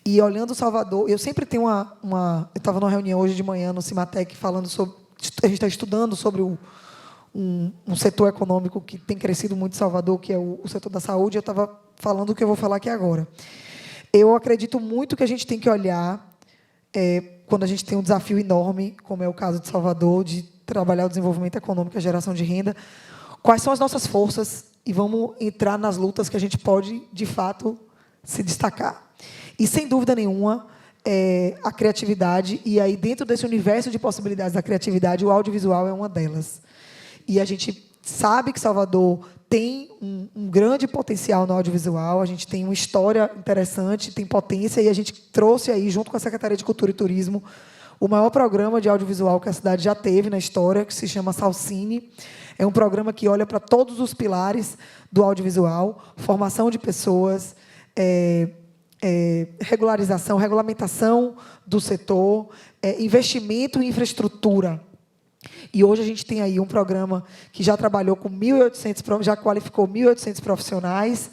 e olhando Salvador. Eu sempre tenho eu estava numa reunião hoje de manhã no Cimatec falando sobre, a gente está estudando sobre um setor econômico que tem crescido muito em Salvador, que é o setor da saúde. Eu estava falando o que eu vou falar aqui agora. Eu acredito muito que a gente tem que olhar, quando a gente tem um desafio enorme, como é o caso de Salvador, de trabalhar o desenvolvimento econômico e a geração de renda, quais são as nossas forças, e vamos entrar nas lutas que a gente pode, de fato, se destacar. E, sem dúvida nenhuma, a criatividade, e aí, dentro desse universo de possibilidades da criatividade, o audiovisual é uma delas. E a gente sabe que Salvador tem um grande potencial no audiovisual, a gente tem uma história interessante, tem potência, e a gente trouxe aí, junto com a Secretaria de Cultura e Turismo, o maior programa de audiovisual que a cidade já teve na história, que se chama Salcine. É um programa que olha para todos os pilares do audiovisual: formação de pessoas, regularização, regulamentação do setor, investimento em infraestrutura. E hoje a gente tem aí um programa que já trabalhou com 1.800, já qualificou 1.800 profissionais,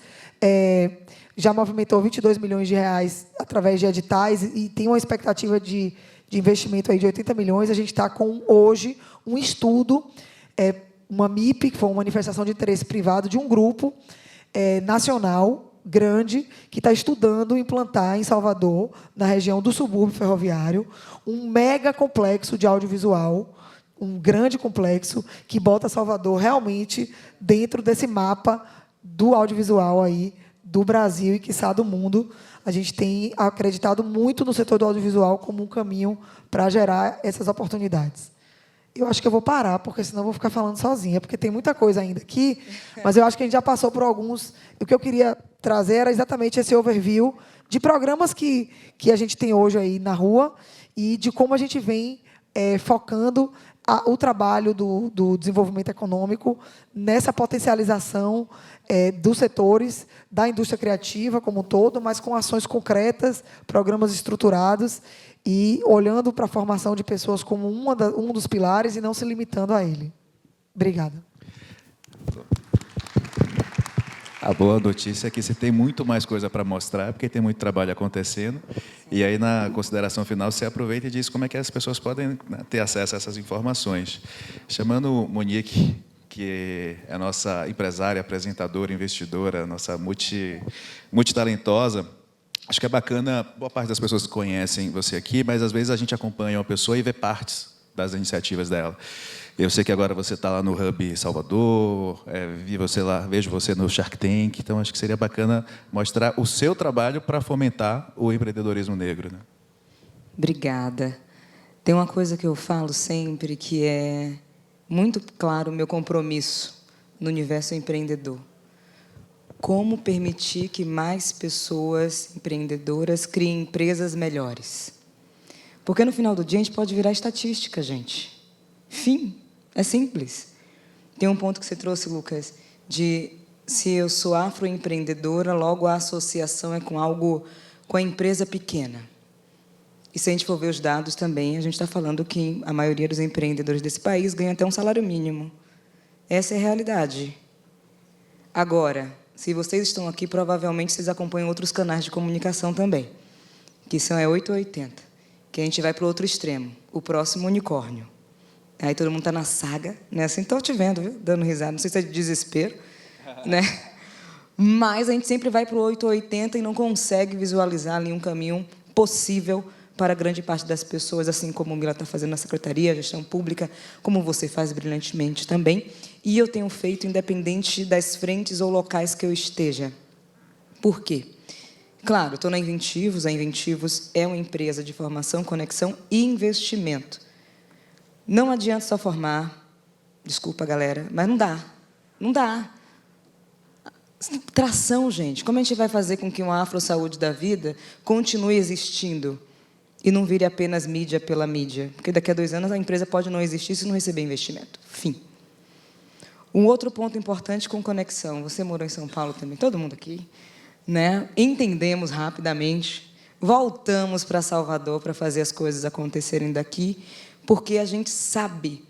já movimentou 22 milhões de reais através de editais e tem uma expectativa de investimento aí de 80 milhões. A gente está com, hoje, um estudo, uma MIP, que foi uma manifestação de interesse privado de um grupo nacional grande que está estudando implantar em Salvador, na região do subúrbio ferroviário, um mega complexo de audiovisual, um grande complexo que bota Salvador realmente dentro desse mapa do audiovisual aí do Brasil e, quiçá, do mundo. A gente tem acreditado muito no setor do audiovisual como um caminho para gerar essas oportunidades. Eu acho que eu vou parar, porque senão eu vou ficar falando sozinha, porque tem muita coisa ainda aqui, mas eu acho que a gente já passou por alguns. O que eu queria trazer era exatamente esse overview de programas que a gente tem hoje aí na rua e de como a gente vem focando o trabalho do desenvolvimento econômico nessa potencialização dos setores da indústria criativa como um todo, mas com ações concretas, programas estruturados e olhando para a formação de pessoas como um dos pilares e não se limitando a ele. Obrigada. A boa notícia é que você tem muito mais coisa para mostrar, porque tem muito trabalho acontecendo. E aí, na consideração final, você aproveita e diz como é que as pessoas podem, né, ter acesso a essas informações. Chamando Monique, que é a nossa empresária, apresentadora, investidora, nossa multitalentosa. Acho que é bacana, boa parte das pessoas conhecem você aqui, mas às vezes a gente acompanha uma pessoa e vê partes das iniciativas dela. Eu sei que agora você está lá no Hub Salvador, vejo você no Shark Tank, então acho que seria bacana mostrar o seu trabalho para fomentar o empreendedorismo negro, né? Obrigada. Tem uma coisa que eu falo sempre que é muito claro o meu compromisso no universo empreendedor. Como permitir que mais pessoas empreendedoras criem empresas melhores? Porque no final do dia a gente pode virar estatística, gente. Fim. É simples. Tem um ponto que você trouxe, Lucas, de se eu sou afroempreendedora, logo a associação é com a empresa pequena. E se a gente for ver os dados também, a gente está falando que a maioria dos empreendedores desse país ganha até um salário mínimo. Essa é a realidade. Agora, se vocês estão aqui, provavelmente vocês acompanham outros canais de comunicação também, que são 880, que a gente vai para o outro extremo, o próximo unicórnio. Aí todo mundo está na saga, né? Assim, estou te vendo, viu? Dando risada, não sei se é de desespero, né? Mas a gente sempre vai para o 880 e não consegue visualizar ali um caminho possível para grande parte das pessoas, assim como o Mila está fazendo na Secretaria, Gestão Pública, como você faz brilhantemente também. E eu tenho feito independente das frentes ou locais que eu esteja. Por quê? Claro, estou na Inventivos. A Inventivos é uma empresa de formação, conexão e investimento. Não adianta só formar, desculpa, galera, mas não dá. Não dá. Tração, gente. Como a gente vai fazer com que uma afro-saúde da vida continue existindo e não vire apenas mídia pela mídia? Porque daqui a 2 anos a empresa pode não existir se não receber investimento. Fim. Um outro ponto importante com conexão. Você morou em São Paulo também, todo mundo aqui, né? Entendemos rapidamente, voltamos para Salvador para fazer as coisas acontecerem daqui, porque a gente sabe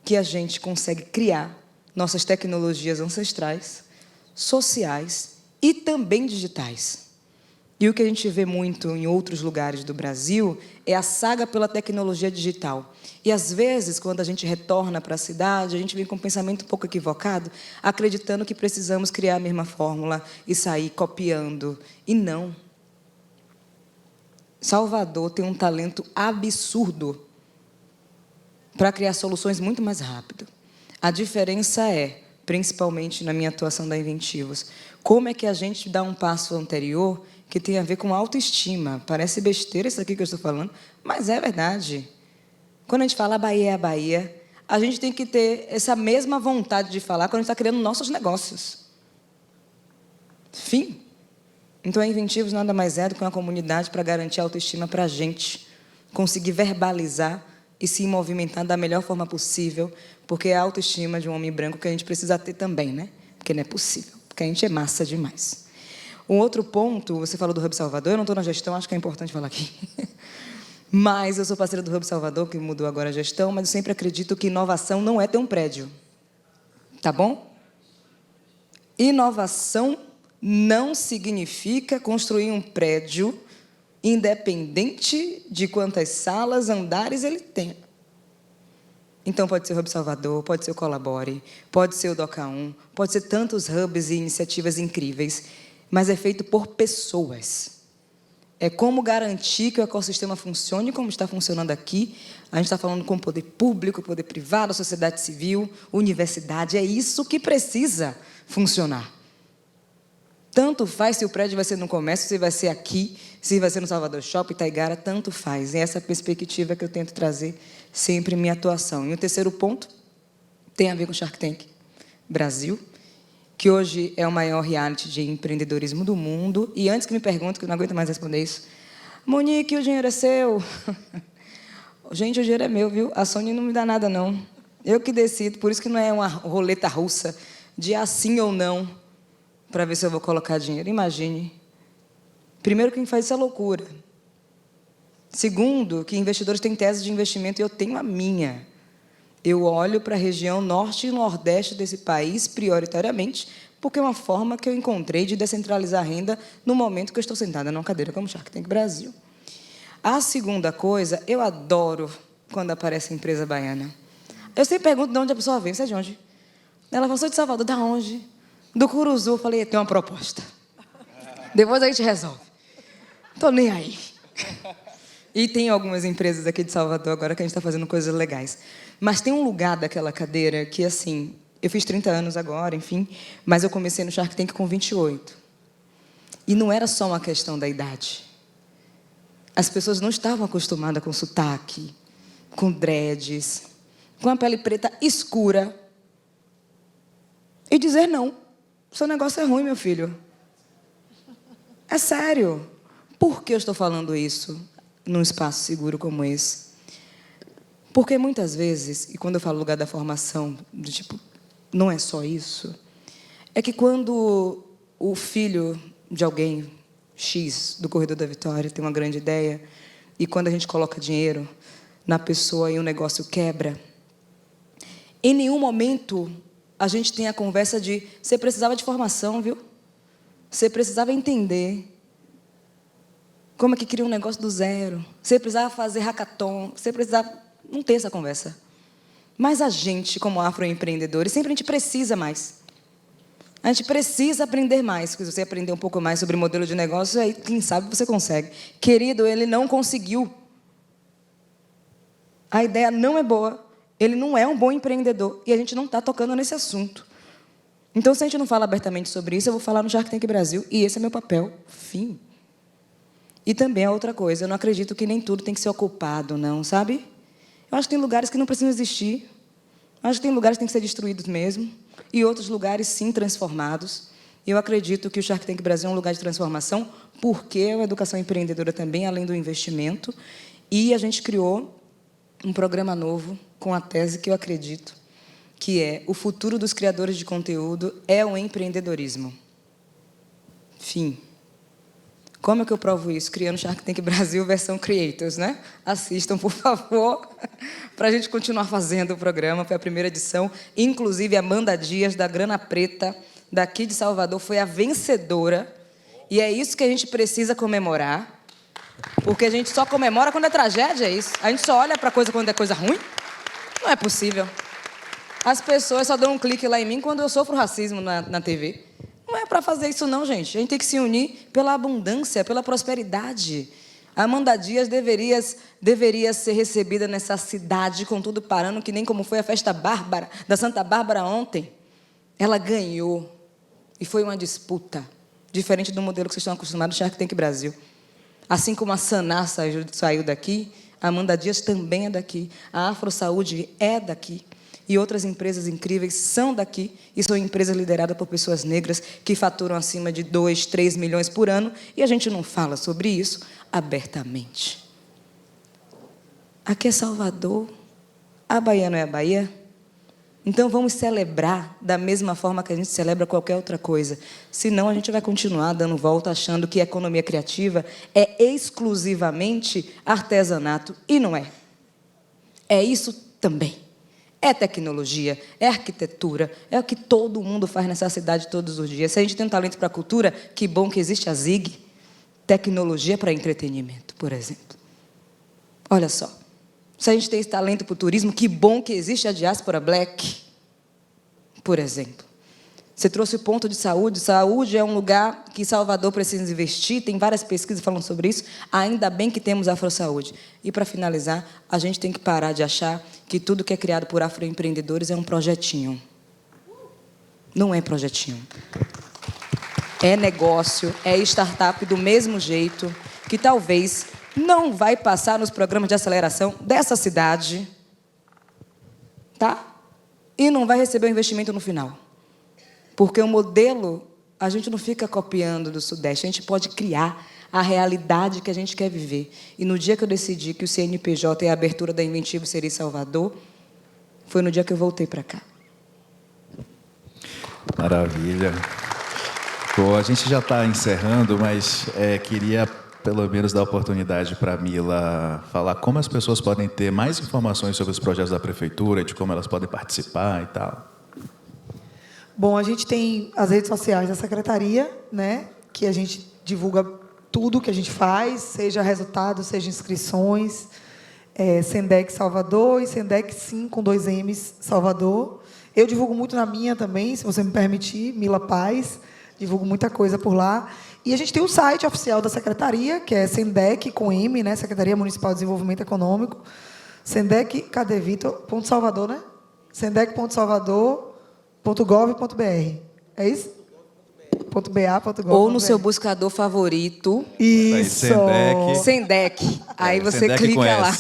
que a gente consegue criar nossas tecnologias ancestrais, sociais e também digitais. E o que a gente vê muito em outros lugares do Brasil é a saga pela tecnologia digital. E, às vezes, quando a gente retorna para a cidade, a gente vem com um pensamento um pouco equivocado, acreditando que precisamos criar a mesma fórmula e sair copiando. E não. Salvador tem um talento absurdo para criar soluções muito mais rápido. A diferença é, principalmente na minha atuação da Inventivos, como é que a gente dá um passo anterior que tem a ver com autoestima. Parece besteira isso aqui que eu estou falando, mas é verdade. Quando a gente fala a Bahia é a Bahia, a gente tem que ter essa mesma vontade de falar quando a gente está criando nossos negócios. Fim. Então, a Inventivos nada mais é do que uma comunidade para garantir a autoestima para a gente conseguir verbalizar e se movimentar da melhor forma possível, porque é a autoestima de um homem branco que a gente precisa ter também, né? Porque não é possível, porque a gente é massa demais. Um outro ponto, você falou do Hub Salvador, eu não estou na gestão, acho que é importante falar aqui. Mas eu sou parceira do Hub Salvador, que mudou agora a gestão, mas eu sempre acredito que inovação não é ter um prédio. Tá bom? Inovação não significa construir um prédio independente de quantas salas, andares ele tem. Então, pode ser o Hub Salvador, pode ser o Colabore, pode ser o DOCA1, pode ser tantos hubs e iniciativas incríveis, mas é feito por pessoas. É como garantir que o ecossistema funcione como está funcionando aqui. A gente está falando com o poder público, o poder privado, a sociedade civil, universidade. É isso que precisa funcionar. Tanto faz se o prédio vai ser no comércio, se vai ser aqui, se vai ser no Salvador Shopping, Itaigara, tanto faz. É essa perspectiva que eu tento trazer sempre em minha atuação. E o terceiro ponto tem a ver com Shark Tank Brasil, que hoje é o maior reality de empreendedorismo do mundo. E antes que me perguntem, que eu não aguento mais responder isso, Monique, o dinheiro é seu? Gente, o dinheiro é meu, viu? A Sony não me dá nada, não. Eu que decido, por isso que não é uma roleta russa de sim ou não, para ver se eu vou colocar dinheiro. Imagine. Primeiro, quem faz isso é loucura. Segundo, que investidores têm tese de investimento e eu tenho a minha. Eu olho para a região norte e nordeste desse país, prioritariamente, porque é uma forma que eu encontrei de descentralizar a renda no momento que eu estou sentada numa cadeira como Shark Tank Brasil. A segunda coisa, eu adoro quando aparece a empresa baiana. Eu sempre pergunto de onde a pessoa vem. Você é de onde? Ela falou, sou de Salvador. Da onde? Do Curuzu. Eu falei, tem uma proposta. Depois a gente resolve. Estou nem aí. E tem algumas empresas aqui de Salvador agora que a gente está fazendo coisas legais. Mas tem um lugar daquela cadeira que, assim, eu fiz 30 anos agora, enfim, mas eu comecei no Shark Tank com 28. E não era só uma questão da idade. As pessoas não estavam acostumadas com sotaque, com dreads, com a pele preta escura. E dizer não. Seu negócio é ruim, meu filho. É sério. Por que eu estou falando isso num espaço seguro como esse? Porque muitas vezes, e quando eu falo lugar da formação, do tipo, não é só isso, é que quando o filho de alguém, X, do Corredor da Vitória, tem uma grande ideia, e quando a gente coloca dinheiro na pessoa e o negócio quebra, em nenhum momento a gente tem a conversa de você precisava de formação, viu? Você precisava entender como é que cria um negócio do zero. Você precisava fazer hackathon, você precisava... Não tem essa conversa. Mas a gente, como afroempreendedores, sempre a gente precisa mais. A gente precisa aprender mais. Se você aprender um pouco mais sobre modelo de negócio, aí, quem sabe, você consegue. Querido, ele não conseguiu. A ideia não é boa. Ele não é um bom empreendedor. E a gente não está tocando nesse assunto. Então, se a gente não fala abertamente sobre isso, eu vou falar no Shark Tank Brasil. E esse é meu papel. Fim. E também é outra coisa. Eu não acredito que nem tudo tem que ser ocupado, não, sabe? Eu acho que tem lugares que não precisam existir. Eu acho que tem lugares que têm que ser destruídos mesmo. E outros lugares, sim, transformados. E eu acredito que o Shark Tank Brasil é um lugar de transformação, porque é uma educação empreendedora também, além do investimento. E a gente criou um programa novo com a tese que eu acredito, que é o futuro dos criadores de conteúdo é o empreendedorismo. Fim. Como é que eu provo isso? Criando Shark Tank Brasil versão Creators, né? Assistam, por favor, para a gente continuar fazendo o programa. Foi a primeira edição. Inclusive, a Amanda Dias, da Grana Preta, daqui de Salvador, foi a vencedora. E é isso que a gente precisa comemorar. Porque a gente só comemora quando é tragédia, é isso. A gente só olha para coisa quando é coisa ruim. Não é possível. As pessoas só dão um clique lá em mim quando eu sofro racismo na TV. Não é para fazer isso não, gente. A gente tem que se unir pela abundância, pela prosperidade. A Amanda Dias deveria ser recebida nessa cidade com tudo parando, que nem como foi a festa Bárbara, da Santa Bárbara ontem. Ela ganhou. E foi uma disputa. Diferente do modelo que vocês estão acostumados, Shark Tank Brasil. Assim como a Saná saiu daqui, a Amanda Dias também é daqui. A Afro Saúde é daqui. E outras empresas incríveis são daqui, e são empresas lideradas por pessoas negras que faturam acima de 2, 3 milhões por ano, e a gente não fala sobre isso abertamente. Aqui é Salvador, a Bahia não é a Bahia? Então vamos celebrar da mesma forma que a gente celebra qualquer outra coisa. Senão a gente vai continuar dando volta achando que a economia criativa é exclusivamente artesanato, e não é. É isso também. É tecnologia, é arquitetura, é o que todo mundo faz nessa cidade todos os dias. Se a gente tem um talento para a cultura, que bom que existe a ZIG, tecnologia para entretenimento, por exemplo. Olha só, se a gente tem esse talento para o turismo, que bom que existe a Diáspora Black, por exemplo. Você trouxe o ponto de saúde. Saúde é um lugar que Salvador precisa investir. Tem várias pesquisas falando sobre isso. Ainda bem que temos a Afrosaúde. E, para finalizar, a gente tem que parar de achar que tudo que é criado por afroempreendedores é um projetinho. Não é projetinho. é negócio, é startup do mesmo jeito, que talvez não vai passar nos programas de aceleração dessa cidade, tá? E não vai receber o investimento no final. Porque o modelo, a gente não fica copiando do Sudeste, a gente pode criar a realidade que a gente quer viver. E no dia que eu decidi que o CNPJ e a abertura da Inventivo seria em Salvador, foi no dia que eu voltei para cá. Maravilha. Bom, a gente já está encerrando, mas queria pelo menos dar a oportunidade para a Mila falar como as pessoas podem ter mais informações sobre os projetos da Prefeitura, de como elas podem participar e tal. Bom, a gente tem as redes sociais da Secretaria, né, que a gente divulga tudo que a gente faz, seja resultados, seja inscrições, Sendec Salvador e Sendec Sim, com 2 M's, Salvador. Eu divulgo muito na minha também, se você me permitir, Mila Paz, divulgo muita coisa por lá. E a gente tem o site oficial da Secretaria, que é Sendec, com M, né, Secretaria Municipal de Desenvolvimento Econômico, Sendec, cadê Vitor? Ponto Salvador, né? sendec.salvador.gov.br. É isso? .ba.gov.br. Ou no seu buscador favorito. Isso. Sendec. Aí você Sendec clica lá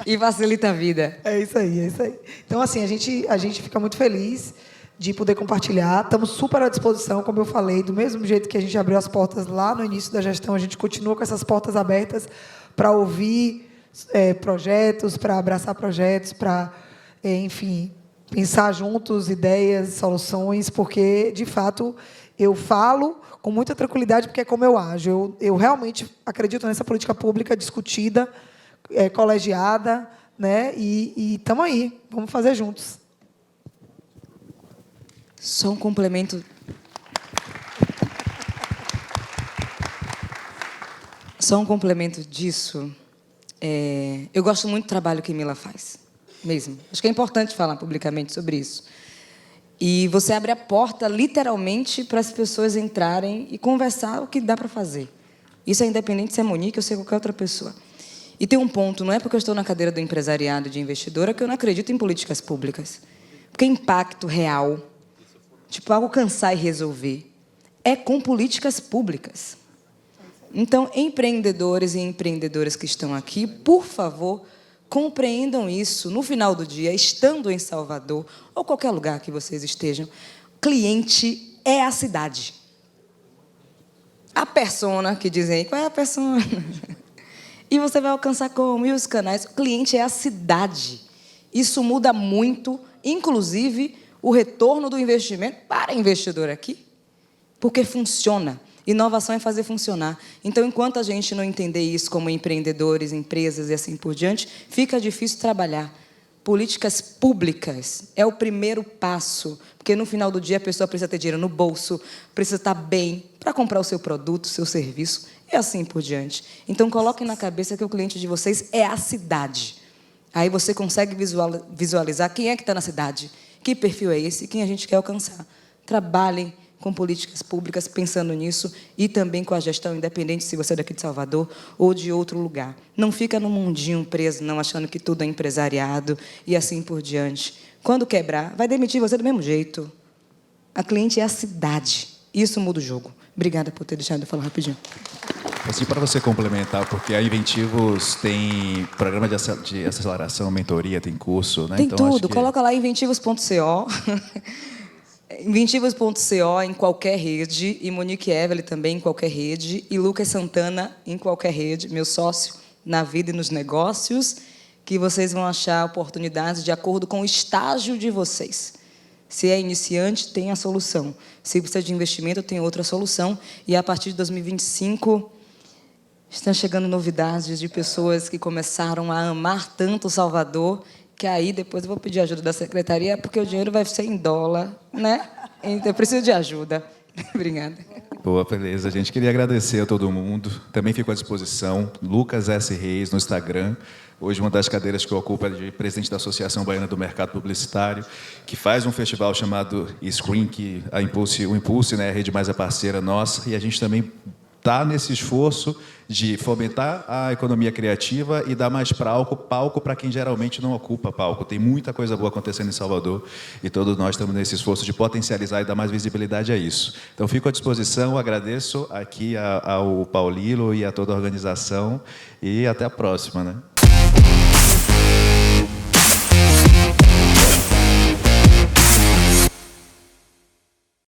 e facilita a vida. É isso aí, é isso aí. Então, assim, a gente fica muito feliz de poder compartilhar. Estamos super à disposição, como eu falei, do mesmo jeito que a gente abriu as portas lá no início da gestão, a gente continua com essas portas abertas para ouvir projetos, para abraçar projetos, para, enfim, pensar juntos ideias, soluções, porque, de fato, eu falo com muita tranquilidade, porque é como eu ajo. Eu realmente acredito nessa política pública discutida, colegiada, né? E estamos aí, vamos fazer juntos. Só um complemento. Só um complemento disso. Eu gosto muito do trabalho que Mila faz, mesmo. Acho que é importante falar publicamente sobre isso. E você abre a porta, literalmente, para as pessoas entrarem e conversar o que dá para fazer. Isso é independente se é Monique ou se é qualquer outra pessoa. E tem um ponto, não é porque eu estou na cadeira do empresariado de investidora que eu não acredito em políticas públicas. Porque impacto real, tipo alcançar e resolver, é com políticas públicas. Então, empreendedores e empreendedoras que estão aqui, por favor, compreendam isso. No final do dia, estando em Salvador, ou qualquer lugar que vocês estejam, cliente é a cidade. A persona, que dizem aí, qual é a persona? E você vai alcançar como? E os canais? O cliente é a cidade. Isso muda muito, inclusive, o retorno do investimento para investidor aqui, porque funciona. Inovação é fazer funcionar. Então, enquanto a gente não entender isso como empreendedores, empresas e assim por diante, fica difícil trabalhar. Políticas públicas é o primeiro passo, porque no final do dia a pessoa precisa ter dinheiro no bolso, precisa estar bem para comprar o seu produto, o seu serviço e assim por diante. Então, coloquem na cabeça que o cliente de vocês é a cidade. Aí você consegue visualizar quem é que está na cidade, que perfil é esse, quem a gente quer alcançar. Trabalhem com políticas públicas, pensando nisso, e também com a gestão, independente se você é daqui de Salvador ou de outro lugar. Não fica no mundinho preso, não, achando que tudo é empresariado e assim por diante. Quando quebrar, vai demitir você do mesmo jeito. A cliente é a cidade. Isso muda o jogo. Obrigada por ter deixado eu falar rapidinho. Assim, para você complementar, porque a Inventivos tem programa de aceleração, mentoria, tem curso, né? Tem então, tudo. acho que... Coloca lá inventivos.co. Inventivos.co em qualquer rede, e Monique Evelyn também em qualquer rede, e Lucas Santana em qualquer rede, meu sócio na vida e nos negócios, que vocês vão achar oportunidades de acordo com o estágio de vocês. Se é iniciante, tem a solução. Se precisa de investimento, tem outra solução. E a partir de 2025, estão chegando novidades de pessoas que começaram a amar tanto Salvador, que aí depois eu vou pedir ajuda da secretaria, porque o dinheiro vai ser em dólar, né? Então eu preciso de ajuda. Obrigada. Boa, beleza. A gente queria agradecer a todo mundo. Também fico à disposição. Lucas S. Reis, no Instagram. Hoje, uma das cadeiras que eu ocupo é de presidente da Associação Baiana do Mercado Publicitário, que faz um festival chamado Screen, que o Impulse, né, a Rede Mais é parceira nossa, e a gente também está nesse esforço de fomentar a economia criativa e dar mais palco para quem geralmente não ocupa palco. Tem muita coisa boa acontecendo em Salvador e todos nós estamos nesse esforço de potencializar e dar mais visibilidade a isso. Então, fico à disposição, agradeço aqui ao Paulilo e a toda a organização e até a próxima, né?